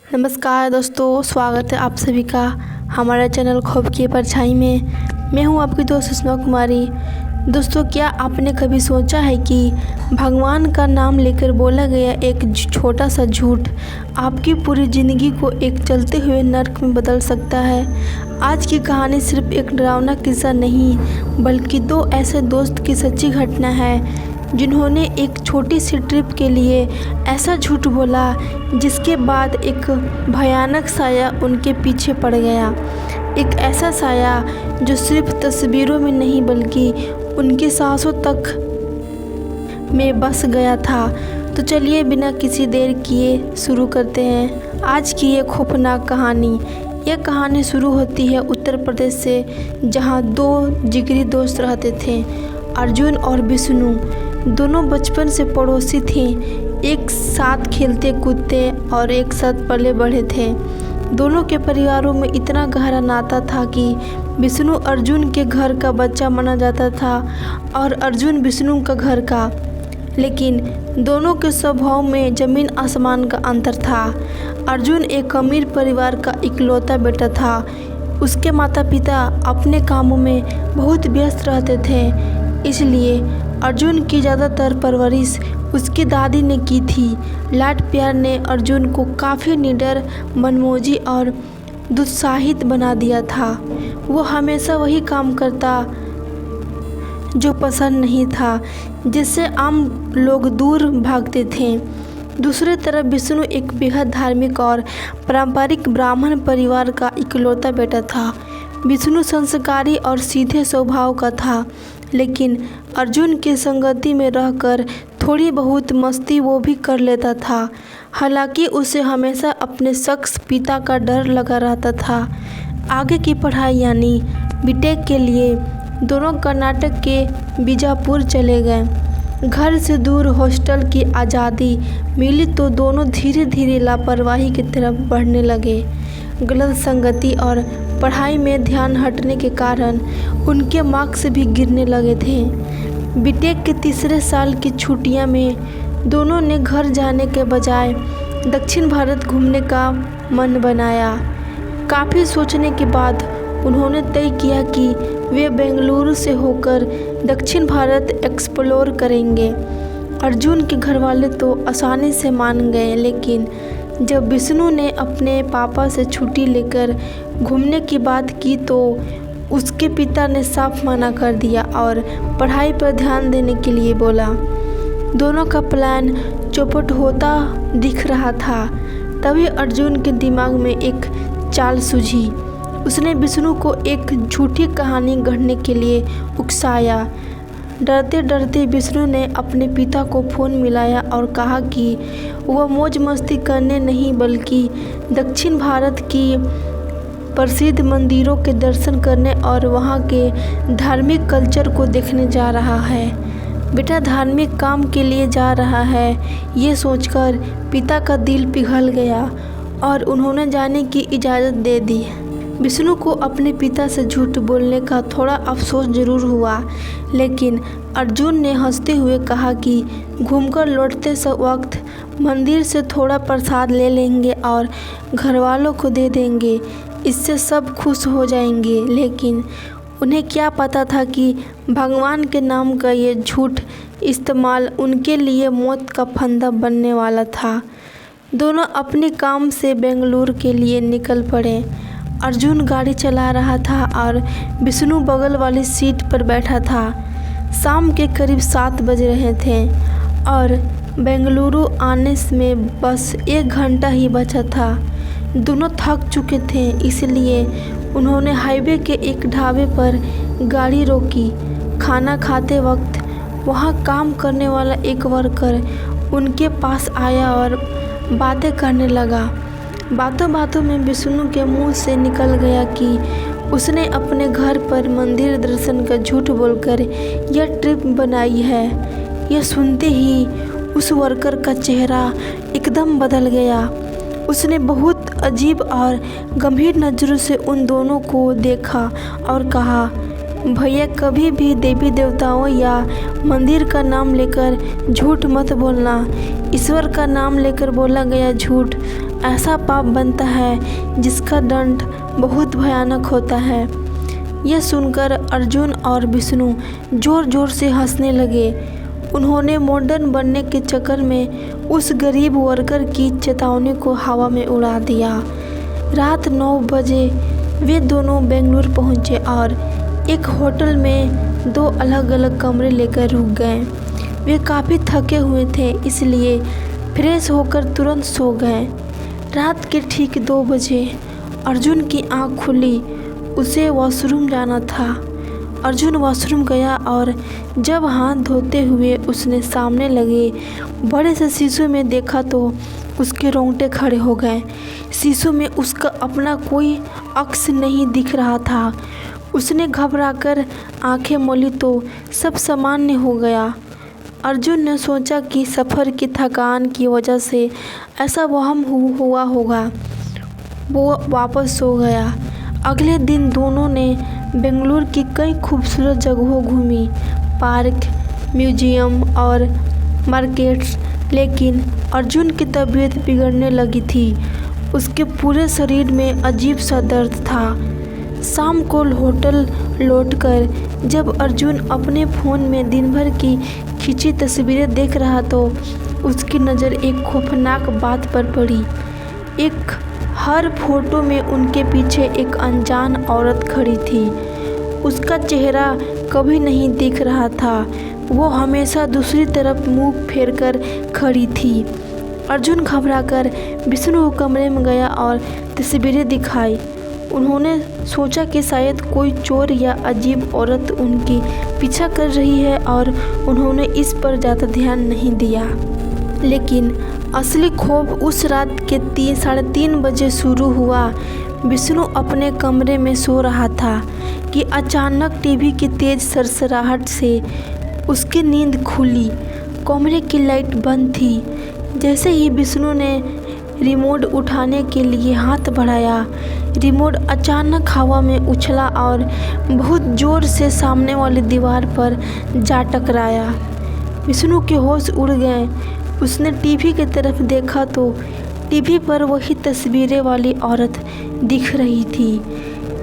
नमस्कार दोस्तों, स्वागत है आप सभी का हमारे चैनल ख्वाब की परछाई में। मैं हूं आपकी दोस्त सुषमा कुमारी। दोस्तों, क्या आपने कभी सोचा है कि भगवान का नाम लेकर बोला गया एक छोटा सा झूठ आपकी पूरी ज़िंदगी को एक चलते हुए नर्क में बदल सकता है। आज की कहानी सिर्फ एक डरावना किस्सा नहीं, बल्कि दो ऐसे दोस्त की सच्ची घटना है जिन्होंने एक छोटी सी ट्रिप के लिए ऐसा झूठ बोला जिसके बाद एक भयानक साया उनके पीछे पड़ गया। एक ऐसा साया जो सिर्फ तस्वीरों में नहीं बल्कि उनकी सांसों तक में बस गया था। तो चलिए बिना किसी देर किए शुरू करते हैं आज की ये खौफनाक कहानी। यह कहानी शुरू होती है उत्तर प्रदेश से, जहां दो जिगरी दोस्त रहते थे, अर्जुन और विष्णु। दोनों बचपन से पड़ोसी थे, एक साथ खेलते कूदते और एक साथ पले बढ़े थे। दोनों के परिवारों में इतना गहरा नाता था कि विष्णु अर्जुन के घर का बच्चा माना जाता था और अर्जुन विष्णु का घर का। लेकिन दोनों के स्वभाव में ज़मीन आसमान का अंतर था। अर्जुन एक अमीर परिवार का इकलौता बेटा था। उसके माता पिता अपने कामों में बहुत व्यस्त रहते थे, इसलिए अर्जुन की ज़्यादातर परवरिश उसकी दादी ने की थी। लाड प्यार ने अर्जुन को काफ़ी निडर, मनमोजी और दुस्साहित बना दिया था। वो हमेशा वही काम करता जो पसंद नहीं था, जिससे आम लोग दूर भागते थे। दूसरी तरफ विष्णु एक बेहद धार्मिक और पारंपरिक ब्राह्मण परिवार का इकलौता बेटा था। विष्णु संस्कारी और सीधे स्वभाव का था, लेकिन अर्जुन की संगति में रहकर थोड़ी बहुत मस्ती वो भी कर लेता था। हालांकि उसे हमेशा अपने शख्स पिता का डर लगा रहता था। आगे की पढ़ाई यानी बीटेक के लिए दोनों कर्नाटक के बीजापुर चले गए। घर से दूर हॉस्टल की आज़ादी मिली तो दोनों धीरे धीरे लापरवाही की तरफ बढ़ने लगे। गलत संगति और पढ़ाई में ध्यान हटने के कारण उनके मार्क्स भी गिरने लगे थे। बीटेक के तीसरे साल की छुट्टियां में दोनों ने घर जाने के बजाय दक्षिण भारत घूमने का मन बनाया। काफ़ी सोचने के बाद उन्होंने तय किया कि वे बेंगलुरु से होकर दक्षिण भारत एक्सप्लोर करेंगे। अर्जुन के घरवाले तो आसानी से मान गए, लेकिन जब विष्णु ने अपने पापा से छुट्टी लेकर घूमने की बात की तो उसके पिता ने साफ मना कर दिया और पढ़ाई पर ध्यान देने के लिए बोला। दोनों का प्लान चौपट होता दिख रहा था। तभी अर्जुन के दिमाग में एक चाल सूझी। उसने विष्णु को एक झूठी कहानी गढ़ने के लिए उकसाया। डरते डरते विष्णु ने अपने पिता को फ़ोन मिलाया और कहा कि वह मौज मस्ती करने नहीं बल्कि दक्षिण भारत की प्रसिद्ध मंदिरों के दर्शन करने और वहां के धार्मिक कल्चर को देखने जा रहा है। बेटा धार्मिक काम के लिए जा रहा है, ये सोचकर पिता का दिल पिघल गया और उन्होंने जाने की इजाज़त दे दी। विष्णु को अपने पिता से झूठ बोलने का थोड़ा अफसोस जरूर हुआ, लेकिन अर्जुन ने हंसते हुए कहा कि घूमकर लौटते वक्त मंदिर से थोड़ा प्रसाद ले लेंगे और घरवालों को दे देंगे, इससे सब खुश हो जाएंगे। लेकिन उन्हें क्या पता था कि भगवान के नाम का ये झूठ इस्तेमाल उनके लिए मौत का फंदा बनने वाला था। दोनों अपने काम से बेंगलुरु के लिए निकल पड़े। अर्जुन गाड़ी चला रहा था और विष्णु बगल वाली सीट पर बैठा था। शाम के करीब 7 बज रहे थे और बेंगलुरु आने में बस 1 घंटा ही बचा था। दोनों थक चुके थे, इसलिए उन्होंने हाईवे के एक ढाबे पर गाड़ी रोकी। खाना खाते वक्त वहां काम करने वाला एक वर्कर उनके पास आया और बातें करने लगा। बातों बातों में विष्णु के मुंह से निकल गया कि उसने अपने घर पर मंदिर दर्शन का झूठ बोलकर यह ट्रिप बनाई है। यह सुनते ही उस वर्कर का चेहरा एकदम बदल गया। उसने बहुत अजीब और गंभीर नज़रों से उन दोनों को देखा और कहा, भैया कभी भी देवी देवताओं या मंदिर का नाम लेकर झूठ मत बोलना। ईश्वर का नाम लेकर बोला गया झूठ ऐसा पाप बनता है जिसका दंड बहुत भयानक होता है। यह सुनकर अर्जुन और विष्णु ज़ोर ज़ोर से हंसने लगे। उन्होंने मॉडर्न बनने के चक्कर में उस गरीब वर्कर की चेतावनी को हवा में उड़ा दिया। रात 9 बजे वे दोनों बेंगलुरु पहुँचे और एक होटल में 2 अलग अलग कमरे लेकर रुक गए। वे काफ़ी थके हुए थे, इसलिए फ्रेश होकर तुरंत सो गए। रात के ठीक 2 बजे अर्जुन की आंख खुली। उसे वॉशरूम जाना था। अर्जुन वॉशरूम गया और जब हाथ धोते हुए उसने सामने लगे बड़े से शीशे में देखा तो उसके रोंगटे खड़े हो गए। शीशे में उसका अपना कोई अक्स नहीं दिख रहा था। उसने घबराकर आंखें मली तो सब सामान्य हो गया। अर्जुन ने सोचा कि सफ़र की थकान की वजह से ऐसा वहम हुआ होगा। वो वापस सो गया। अगले दिन दोनों ने बेंगलुरु की कई खूबसूरत जगहों घूमी, पार्क, म्यूजियम और मार्केट्स। लेकिन अर्जुन की तबीयत बिगड़ने लगी थी। उसके पूरे शरीर में अजीब सा दर्द था। शाम को होटल लौटकर जब अर्जुन अपने फ़ोन में दिन भर की खींची तस्वीरें देख रहा तो उसकी नज़र एक खौफनाक बात पर पड़ी। हर फोटो में उनके पीछे एक अनजान औरत खड़ी थी। उसका चेहरा कभी नहीं दिख रहा था। वो हमेशा दूसरी तरफ मुंह फेरकर खड़ी थी। अर्जुन घबराकर विष्णु के कमरे में गया और तस्वीरें दिखाई। उन्होंने सोचा कि शायद कोई चोर या अजीब औरत उनकी पीछा कर रही है और उन्होंने इस पर ज़्यादा ध्यान नहीं दिया। लेकिन असली खौफ उस रात के 3:30 बजे शुरू हुआ। विष्णु अपने कमरे में सो रहा था कि अचानक टीवी की तेज़ सरसराहट से उसकी नींद खुली। कमरे की लाइट बंद थी। जैसे ही विष्णु ने रिमोट उठाने के लिए हाथ बढ़ाया, रिमोट अचानक हवा में उछला और बहुत ज़ोर से सामने वाली दीवार पर जा टकराया। विष्णु के होश उड़ गए। उसने टीवी की तरफ देखा तो टीवी पर वही तस्वीरें वाली औरत दिख रही थी।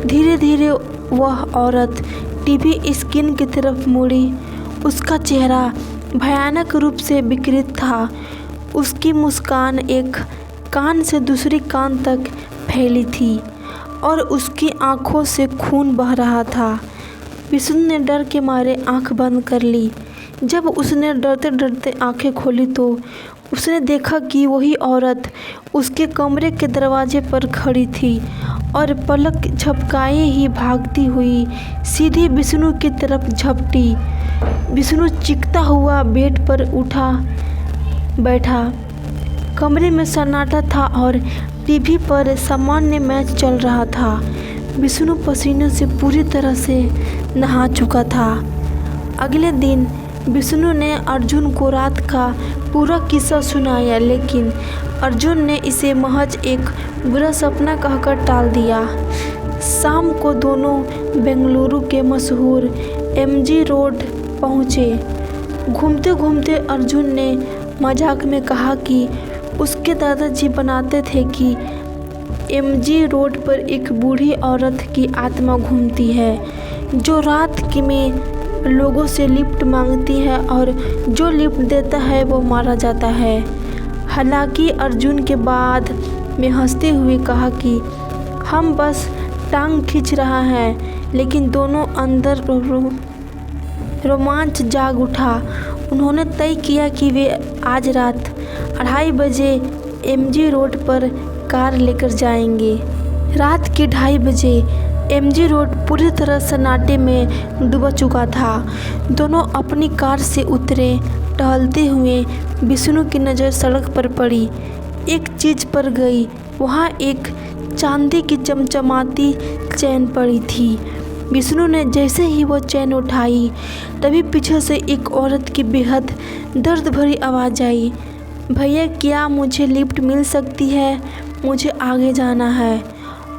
धीरे धीरे वह औरत टीवी स्क्रीन की तरफ मुड़ी। उसका चेहरा भयानक रूप से विकृत था। उसकी मुस्कान एक कान से दूसरी कान तक फैली थी और उसकी आंखों से खून बह रहा था। विष्णु ने डर के मारे आंख बंद कर ली। जब उसने डरते डरते आंखें खोली तो उसने देखा कि वही औरत उसके कमरे के दरवाजे पर खड़ी थी और पलक झपकाए ही भागती हुई सीधी विष्णु की तरफ झपटी। विष्णु चीखता हुआ बेड पर उठा बैठा। कमरे में सन्नाटा था और टीवी पर सामान्य मैच चल रहा था। विष्णु पसीने से पूरी तरह से नहा चुका था। अगले दिन विष्णु ने अर्जुन को रात का पूरा किस्सा सुनाया, लेकिन अर्जुन ने इसे महज एक बुरा सपना कहकर टाल दिया। शाम को दोनों बेंगलुरु के मशहूर एमजी रोड पहुँचे। घूमते घूमते अर्जुन ने मजाक में कहा कि उसके दादाजी बनाते थे कि एमजी रोड पर एक बूढ़ी औरत की आत्मा घूमती है जो रात में लोगों से लिफ्ट मांगती है और जो लिफ्ट देता है वो मारा जाता है। हालांकि अर्जुन के बाद में हंसते हुए कहा कि हम बस टांग खींच रहा है, लेकिन दोनों अंदर रोमांच जाग उठा। उन्होंने तय किया कि वे आज रात 2:30 बजे एमजी रोड पर कार लेकर जाएंगे। रात के 2:30 बजे एमजी रोड पूरी तरह सन्नाटे में डूब चुका था। दोनों अपनी कार से उतरे। टहलते हुए विष्णु की नज़र सड़क पर पड़ी। एक चीज़ पर गई। वहाँ एक चांदी की चमचमाती चैन पड़ी थी। विष्णु ने जैसे ही वो चैन उठाई तभी पीछे से एक औरत की बेहद दर्द भरी आवाज़ आई, भैया क्या मुझे लिफ्ट मिल सकती है? मुझे आगे जाना है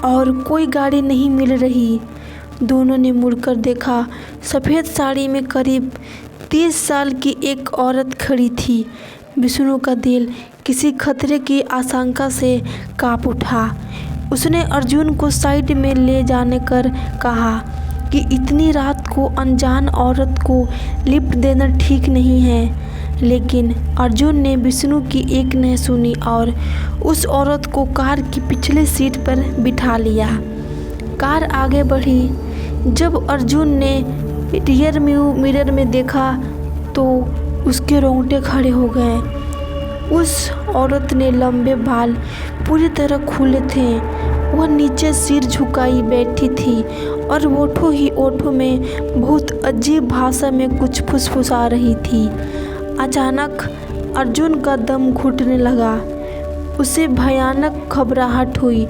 और कोई गाड़ी नहीं मिल रही। दोनों ने मुड़कर देखा। सफ़ेद साड़ी में करीब 30 साल की एक औरत खड़ी थी। विष्णु का दिल किसी खतरे की आशंका से कांप उठा। उसने अर्जुन को साइड में ले जाने कर कहा कि इतनी रात को अनजान औरत को लिफ्ट देना ठीक नहीं है। लेकिन अर्जुन ने विष्णु की एक नहीं सुनी और उस औरत को कार की पिछली सीट पर बिठा लिया। कार आगे बढ़ी। जब अर्जुन ने रियर मिरर में देखा तो उसके रोंगटे खड़े हो गए। उस औरत ने लंबे बाल पूरी तरह खुले थे। वह नीचे सिर झुकाई बैठी थी और ओठों ही ओठों में बहुत अजीब भाषा में कुछ फुसफुसा रही थी। अचानक अर्जुन का दम घुटने लगा। उसे भयानक घबराहट हुई।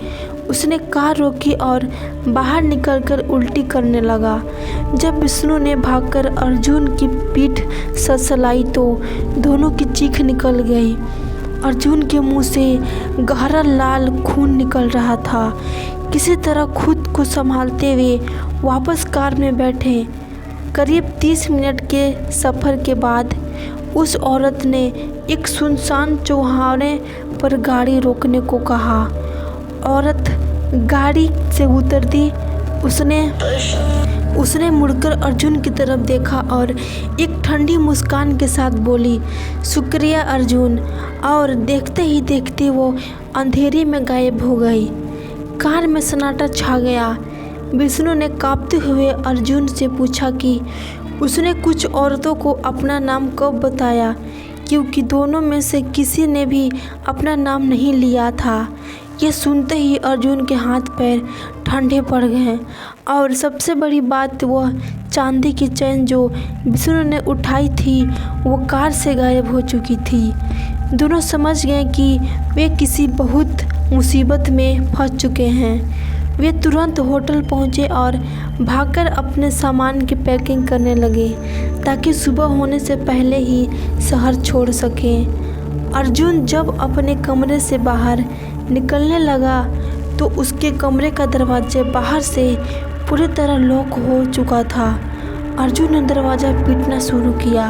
उसने कार रोकी और बाहर निकलकर उल्टी करने लगा। जब विष्णु ने भागकर अर्जुन की पीठ ससलाई तो दोनों की चीख निकल गई। अर्जुन के मुंह से गहरा लाल खून निकल रहा था। किसी तरह खुद को संभालते हुए वापस कार में बैठे। करीब 30 मिनट के सफ़र के बाद उस औरत ने एक सुनसान चौराहे पर गाड़ी रोकने को कहा। औरत गाड़ी से उतरती। उसने मुड़कर अर्जुन की तरफ देखा और एक ठंडी मुस्कान के साथ बोली, शुक्रिया अर्जुन। और देखते ही देखते वो अंधेरे में गायब हो गई। कार में सन्नाटा छा गया। विष्णु ने कांपते हुए अर्जुन से पूछा कि उसने कुछ औरतों को अपना नाम कब बताया, क्योंकि दोनों में से किसी ने भी अपना नाम नहीं लिया था। यह सुनते ही अर्जुन के हाथ पैर ठंडे पड़ गए और सबसे बड़ी बात वह चांदी की चेन जो विष्णु ने उठाई थी वो कार से गायब हो चुकी थी। दोनों समझ गए कि वे किसी बहुत मुसीबत में फंस चुके हैं। वे तुरंत होटल पहुंचे और भागकर अपने सामान की पैकिंग करने लगे ताकि सुबह होने से पहले ही शहर छोड़ सकें। अर्जुन जब अपने कमरे से बाहर निकलने लगा तो उसके कमरे का दरवाजा बाहर से पूरी तरह लॉक हो चुका था। अर्जुन ने दरवाज़ा पीटना शुरू किया।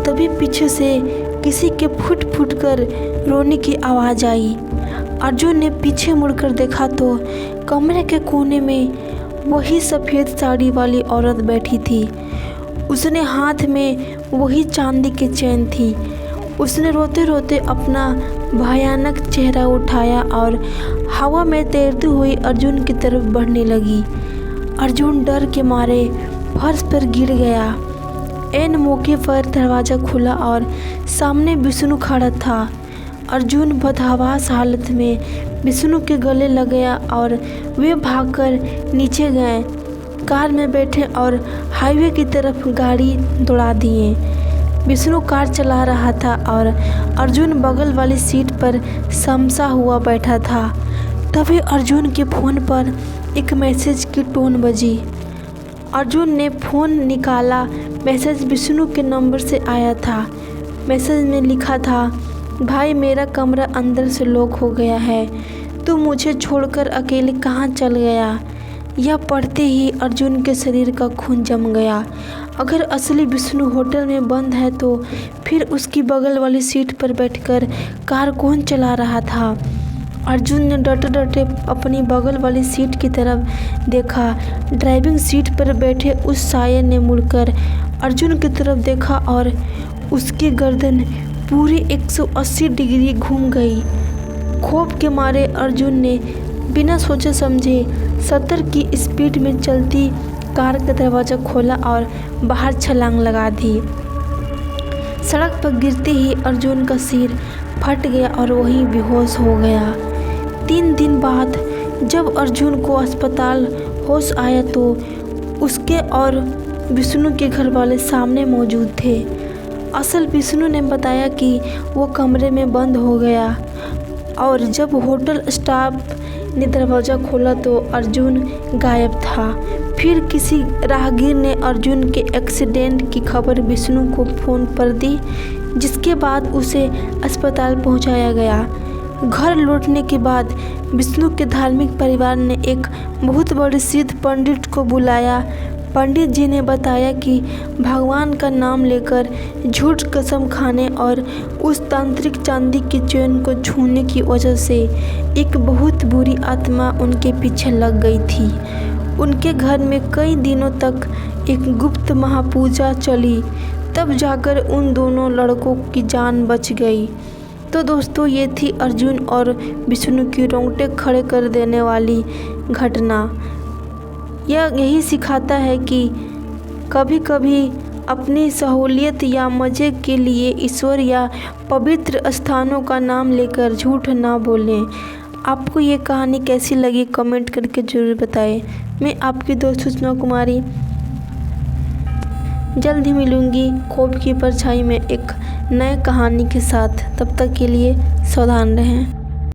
तभी पीछे से किसी के फुट फुट कर रोने की आवाज़ आई। अर्जुन ने पीछे मुड़कर देखा तो कमरे के कोने में वही सफ़ेद साड़ी वाली औरत बैठी थी। उसने हाथ में वही चांदी की चेन थी। उसने रोते रोते अपना भयानक चेहरा उठाया और हवा में तैरती हुई अर्जुन की तरफ बढ़ने लगी। अर्जुन डर के मारे फर्श पर गिर गया। ऐन मौके पर दरवाज़ा खुला और सामने विष्णु खड़ा था। अर्जुन बदहवास हालत में विष्णु के गले लग गया और वे भागकर नीचे गए। कार में बैठे और हाईवे की तरफ गाड़ी दौड़ा दिए। विष्णु कार चला रहा था और अर्जुन बगल वाली सीट पर समसा हुआ बैठा था। तभी अर्जुन के फ़ोन पर एक मैसेज की टोन बजी। अर्जुन ने फ़ोन निकाला। मैसेज विष्णु के नंबर से आया था। मैसेज में लिखा था, भाई मेरा कमरा अंदर से लॉक हो गया है, तू मुझे छोड़कर अकेले कहाँ चल गया। यह पढ़ते ही अर्जुन के शरीर का खून जम गया। अगर असली विष्णु होटल में बंद है तो फिर उसकी बगल वाली सीट पर बैठकर कार कौन चला रहा था। अर्जुन ने डटे डटे अपनी बगल वाली सीट की तरफ देखा। ड्राइविंग सीट पर बैठे उस साये ने मुड़कर अर्जुन की तरफ देखा और उसकी गर्दन पूरी 180 डिग्री घूम गई। खौफ के मारे अर्जुन ने बिना सोचे समझे 70 की स्पीड में चलती कार का दरवाज़ा खोला और बाहर छलांग लगा दी। सड़क पर गिरते ही अर्जुन का सिर फट गया और वहीं बेहोश हो गया। 3 दिन बाद जब अर्जुन को अस्पताल होश आया तो उसके और विष्णु के घर वाले सामने मौजूद थे। असल विष्णु ने बताया कि वो कमरे में बंद हो गया और जब होटल स्टाफ ने दरवाज़ा खोला तो अर्जुन गायब था। फिर किसी राहगीर ने अर्जुन के एक्सीडेंट की खबर विष्णु को फ़ोन पर दी, जिसके बाद उसे अस्पताल पहुंचाया गया। घर लौटने के बाद विष्णु के धार्मिक परिवार ने एक बहुत बड़े सिद्ध पंडित को बुलाया। पंडित जी ने बताया कि भगवान का नाम लेकर झूठ कसम खाने और उस तांत्रिक चांदी की चेन को छूने की वजह से एक बहुत बुरी आत्मा उनके पीछे लग गई थी। उनके घर में कई दिनों तक एक गुप्त महापूजा चली, तब जाकर उन दोनों लड़कों की जान बच गई। तो दोस्तों, ये थी अर्जुन और विष्णु की रोंगटे खड़े कर देने वाली घटना। यह यही सिखाता है कि कभी कभी अपनी सहूलियत या मज़े के लिए ईश्वर या पवित्र स्थानों का नाम लेकर झूठ ना बोलें। आपको ये कहानी कैसी लगी कमेंट करके ज़रूर बताएं। मैं आपकी दोस्त सुषमा कुमारी जल्द ही मिलूँगी ख्वाब की परछाई में एक नए कहानी के साथ। तब तक के लिए सावधान रहें।